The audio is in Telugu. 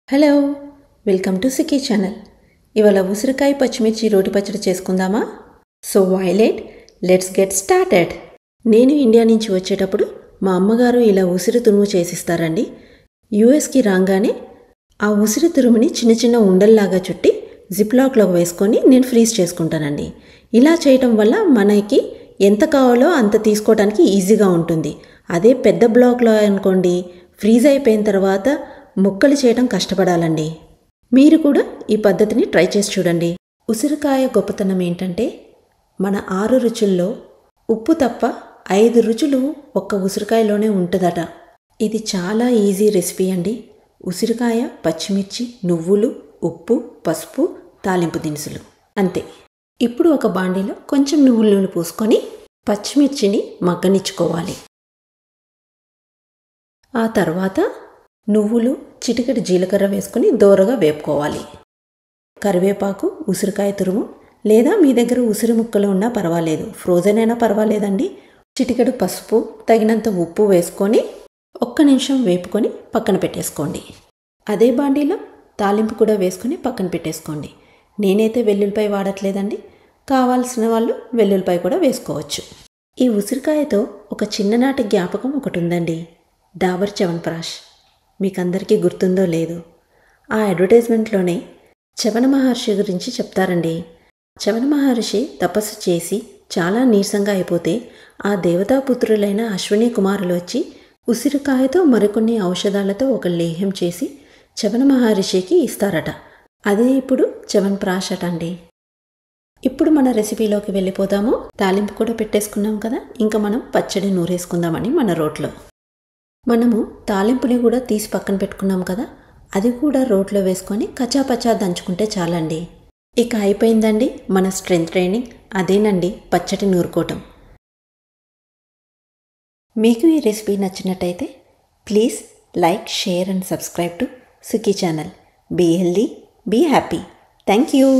Hello, welcome to Sikki channel. ఇవాళ ఉసిరికాయ పచ్చిమిర్చి రోటి పచ్చడి చేసుకుందామా? సో వైలెట్, లెట్స్ గెట్ స్టార్టెడ్. నేను ఇండియా నుంచి వచ్చేటప్పుడు మా అమ్మగారు ఇలా ఉసిరి తురుము చేసిస్తారండి. యూఎస్కి రాగానే ఆ ఉసిరి తురుముని చిన్న చిన్న ఉండల్లాగా చుట్టి జిప్లాక్లో వేసుకొని నేను ఫ్రీజ్ చేసుకుంటానండి. ఇలా చేయటం వల్ల మనకి ఎంత కావాలో అంత తీసుకోవడానికి ఈజీగా ఉంటుంది. అదే పెద్ద బ్లాక్లో అనుకోండి, ఫ్రీజ్ అయిపోయిన తర్వాత ముక్కలు చేయడం కష్టపడాలండి. మీరు కూడా ఈ పద్ధతిని ట్రై చేసి చూడండి. ఉసిరికాయ గొప్పతనం ఏంటంటే మన 6 రుచుల్లో ఉప్పు తప్ప 5 రుచులు ఒక్క ఉసిరికాయలోనే ఉంటుందట. ఇది చాలా ఈజీ రెసిపీ అండి. ఉసిరికాయ, పచ్చిమిర్చి, నువ్వులు, ఉప్పు, పసుపు, తాలింపు దినుసులు అంతే. ఇప్పుడు ఒక బాండీలో కొంచెం నువ్వుల నూనె పూసుకొని పచ్చిమిర్చిని మగ్గనిచ్చుకోవాలి. ఆ తర్వాత నువ్వులు, చిటికెడు జీలకర్ర వేసుకొని దోరగా వేపుకోవాలి. కరివేపాకు, ఉసిరికాయ తురుము, లేదా మీ దగ్గర ఉసిరి ముక్కలు ఉన్నా పర్వాలేదు, ఫ్రోజన్ అయినా పర్వాలేదండి. చిటికెడు పసుపు, తగినంత ఉప్పు వేసుకొని ఒక్క నిమిషం వేపుకొని పక్కన పెట్టేసుకోండి. అదే బాండీలో తాలింపు కూడా వేసుకొని పక్కన పెట్టేసుకోండి. నేనైతే వెల్లుల్లిపాయ వాడట్లేదండి, కావాల్సిన వాళ్ళు వెల్లుల్లిపాయ కూడా వేసుకోవచ్చు. ఈ ఉసిరికాయతో ఒక చిన్ననాటి జ్ఞాపకం ఒకటి ఉందండి. డాబర్ చ్యవన్ప్రాష్ మీకందరికీ గుర్తుందో లేదో. ఆ అడ్వర్టైజ్మెంట్లోనే చ్యవన మహర్షి గురించి చెప్తారండి. చ్యవన మహర్షి తపస్సు చేసి చాలా నీరసంగా అయిపోతే ఆ దేవతాపుత్రులైన అశ్విని కుమారులు వచ్చి ఉసిరికాయతో మరికొన్ని ఔషధాలతో ఒక లేహ్యం చేసి చ్యవన మహర్షికి ఇస్తారట. అదే ఇప్పుడు చ్యవన్ప్రాష్ అండి. ఇప్పుడు మన రెసిపీలోకి వెళ్ళిపోదాము. తాలింపు కూడా పెట్టేసుకున్నాం కదా, ఇంకా మనం పచ్చడి నూరేసుకుందామని మన రోట్లో. మనము తాలింపుని కూడా తీసి పక్కన పెట్టుకున్నాం కదా, అది కూడా రోట్లో వేసుకొని కచ్చాపచ్చా దంచుకుంటే చాలండి. ఇక అయిపోయిందండి మన స్ట్రెంగ్త్ ట్రైనింగ్. అదేనండి పచ్చడి నూరుకోవటం. మీకు ఈ రెసిపీ నచ్చినట్టయితే please like, share and subscribe to Sikki channel. Be healthy, be happy. Thank you.